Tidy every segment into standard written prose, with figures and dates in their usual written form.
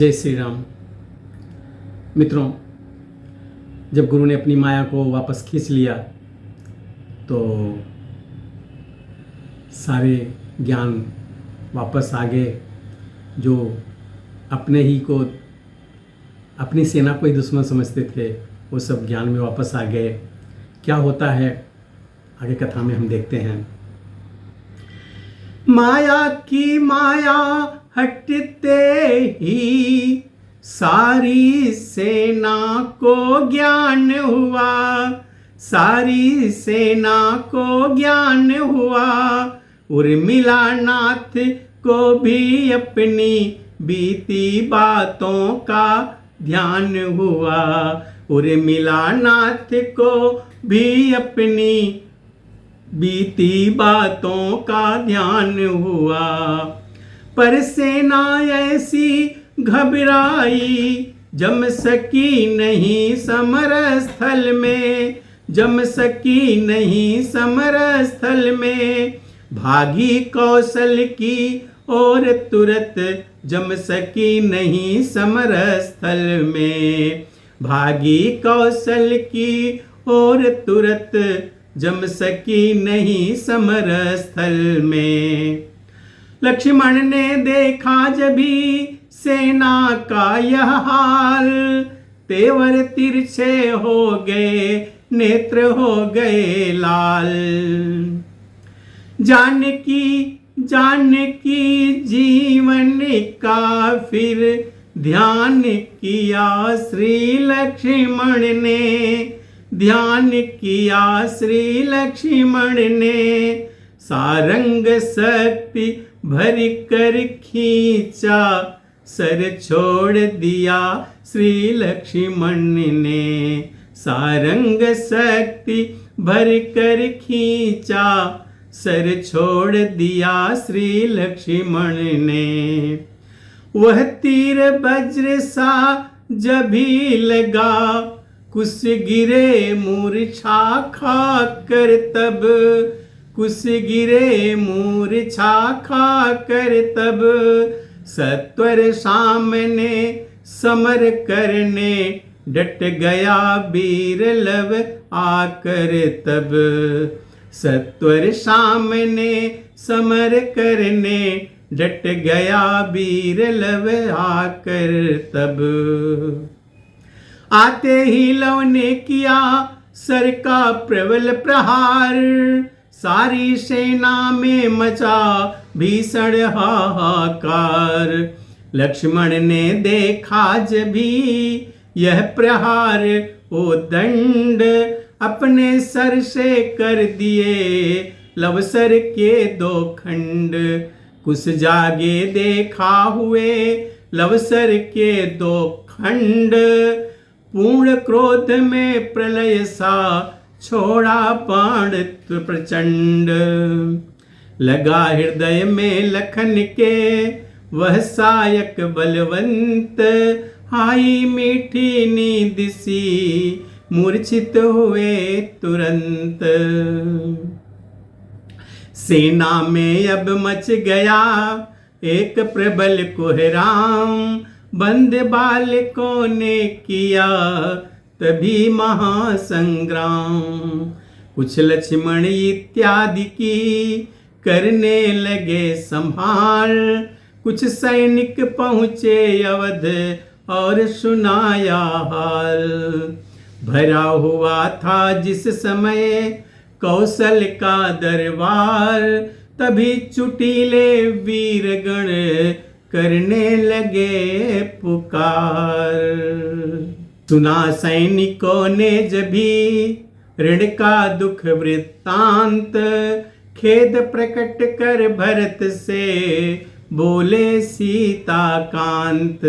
जय श्री राम। मित्रों, जब गुरु ने अपनी माया को वापस खींच लिया तो सारे ज्ञान वापस आ गए। जो अपने ही को, अपनी सेना को ही दुश्मन समझते थे, वो सब ज्ञान में वापस आ गए। क्या होता है आगे कथा में हम देखते हैं। माया की माया हटते ही सारी सेना को ज्ञान हुआ, सारी सेना को ज्ञान हुआ। उर्मिला नाथ को भी अपनी बीती बातों का ध्यान हुआ। उर्मिला नाथ को भी अपनी बीती बातों का ध्यान हुआ। पर सेना ऐसी घबराई, जम सकी नहीं समर स्थल में, जम सकी नहीं समर स्थल में। भागी कौशल की और तुरंत जम सकी नहीं समर स्थल में। भागी कौशल की और तुरंत जम सकी नहीं समर स्थल में। लक्ष्मण ने देखा जभी सेना का यह हाल, तेवर तिरछे हो गए, नेत्र हो गए लाल। जानकी जीवन का फिर ध्यान किया श्री लक्ष्मण ने, ध्यान किया श्री लक्ष्मण ने। सारंग शक्ति भर कर खींचा, सर छोड़ दिया श्री लक्ष्मण ने। सारंग शक्ति भर कर खींचा, सर छोड़ दिया श्री लक्ष्मण ने। वह तीर वज्र सा जभी लगा, कुछ गिरे मूर्छा खाकर तब, कुछ गिरे मूर्छा खाकर तब। सत्वर सामने समर करने डट गया वीर लव आकर तब। सत्वर सामने समर करने डट गया वीर लव आकर तब। आते ही लव ने किया सर का प्रबल प्रहार, सारी सेना में मचा भीषण हाहाकार। लक्ष्मण ने देखा जभी यह प्रहार, ओ दंड अपने सर से कर दिए लवसर के दो खंड। कुछ जागे देखा हुए लवसर के दो खंड। पूर्ण क्रोध में प्रलय सा छोड़ा बाण प्रचंड। लगा हृदय में लखन के वह सायक बलवंत। आई मीठी नींद सी मूर्छित हुए तुरंत। सेना में अब मच गया एक प्रबल कोहराम। बंद बालकों ने किया तभी महासंग्राम। कुछ लक्ष्मण इत्यादि की करने लगे संभाल। कुछ सैनिक पहुँचे अवध और सुनाया हाल। भरा हुआ था जिस समय कौशल का दरबार, तभी चुटीले वीरगण करने लगे पुकार। सुना सैनिकों ने जभी ऋण का दुख वृत्तांत, खेद प्रकट कर भरत से बोले सीता कांत।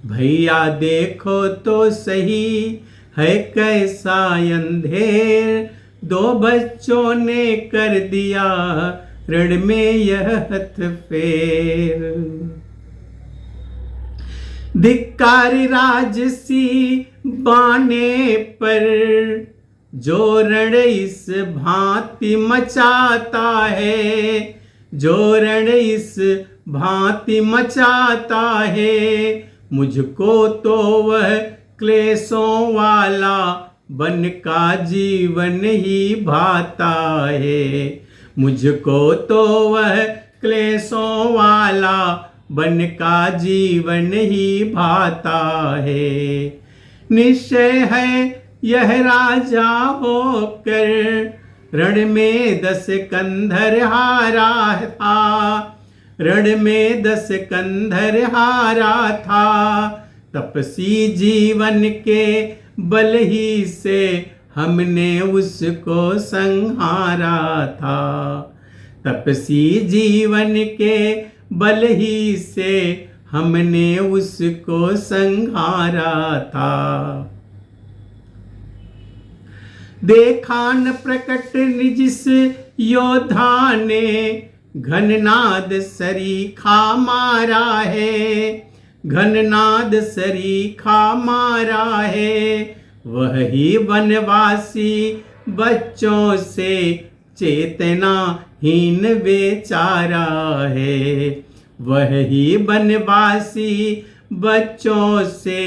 भैया देखो तो सही है कैसा अंधेर, दो बच्चों ने कर दिया ऋण में यह हथ फेर। धिक्कारी राजसी बाने पर, जो रण इस भांति मचाता है, जो रण इस भांति मचाता है। मुझको तो वह क्लेशों वाला वन का जीवन ही भाता है। मुझको तो वह क्लेशों वाला वन का जीवन ही भाता है। निश्चय है यह राजा होकर रण में 10 कंधर हारा था। रण में 10 कंधर हारा था। तपसी जीवन के बल ही से हमने उसको संहारा था। तपसी जीवन के बल ही से हमने उसको संहारा था। देखा न प्रकट जिस योद्धा ने घननाद सरीखा मारा है। घननाद सरीखा मारा है। वही वनवासी बच्चों से चेतनाहीन बेचारा है। वही वनवासी बच्चों से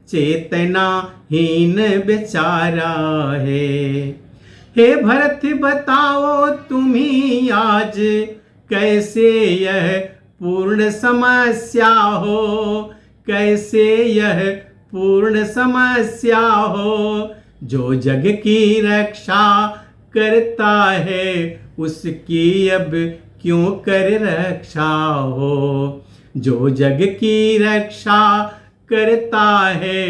चेतनाहीन बेचारा है। हे भरत बताओ तुम्ही आज कैसे यह पूर्ण समस्या हो। कैसे यह पूर्ण समस्या हो। जो जग की रक्षा करता है उसकी अब क्यों कर रक्षा हो। जो जग की रक्षा करता है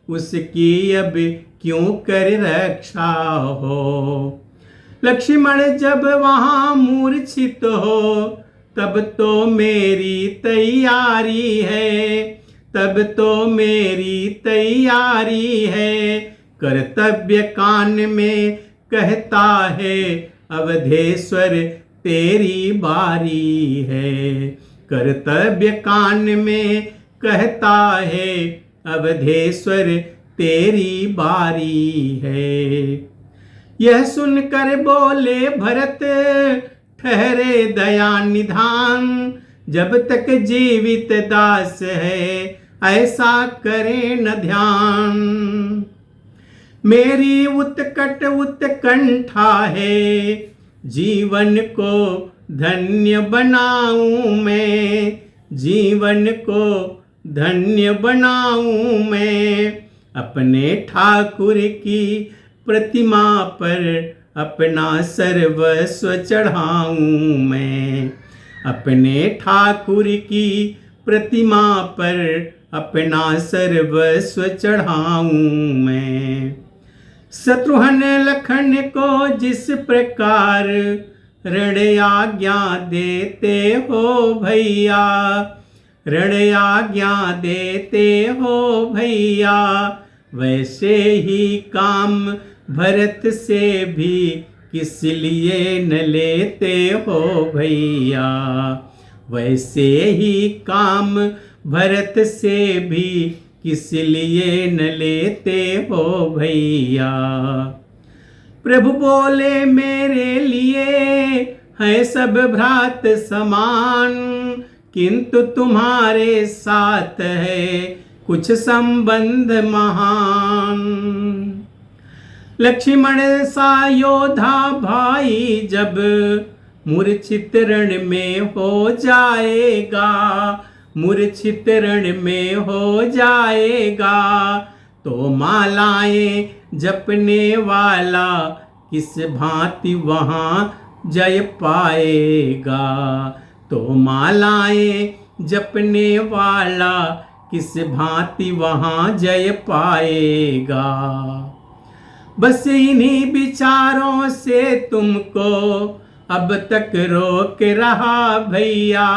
उसकी अब क्यों कर रक्षा हो। लक्ष्मण जब वहां मूर्छित हो तब तो मेरी तैयारी है। तब तो मेरी तैयारी है। कर्तव्य कान में कहता है अवधेश्वर तेरी बारी है। कर्तव्य कान में कहता है अवधेश्वर तेरी बारी है। यह सुनकर बोले भरत ठहरे दया निधान। जब तक जीवित दास है ऐसा करे न ध्यान। मेरी उत्कट उत्कंठा है जीवन को धन्य बनाऊं मैं। जीवन को धन्य बनाऊं मैं। अपने ठाकुर की प्रतिमा पर अपना सर्वस्व चढ़ाऊं मैं। अपने ठाकुर की प्रतिमा पर अपना सर्वस्व चढ़ाऊं मैं। शत्रुघ्न लखन को जिस प्रकार रण आज्ञा देते हो भैया। रण आज्ञा देते हो भैया। वैसे ही काम भरत से भी किस लिए न लेते हो भैया। वैसे ही काम भरत से भी किस लिए न लेते हो भैया। प्रभु बोले मेरे लिए है सब भ्रात समान। किंतु तुम्हारे साथ है कुछ संबंध महान। लक्ष्मण सा योद्धा भाई जब मूर्छित रण में हो जाएगा। मूर्छित रण में हो जाएगा। तो मालाएं जपने वाला किस भांति वहाँ जय पाएगा। तो मालाएं जपने वाला किस भांति वहाँ जय पाएगा। बस इन्हीं विचारों से तुमको अब तक रोक रहा भैया।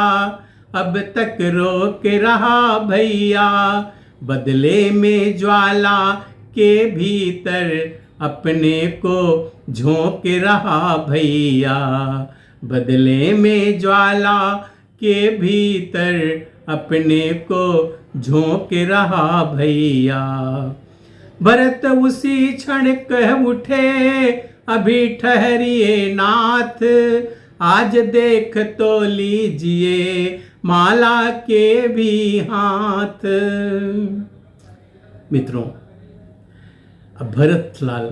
अब तक रोक रहा भैया। बदले में ज्वाला के भीतर अपने को झोंक रहा भैया। बदले में ज्वाला के भीतर अपने को झोंक रहा भैया। भरत उसी क्षण कह उठे अभी ठहरिए नाथ। आज देख तो लीजिए माला के भी हाथ। मित्रों, अब भरतलाल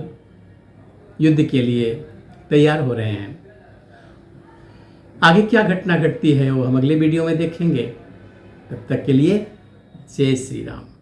युद्ध के लिए तैयार हो रहे हैं। आगे क्या घटना घटती है वो हम अगले वीडियो में देखेंगे। तब तक के लिए जय श्री राम।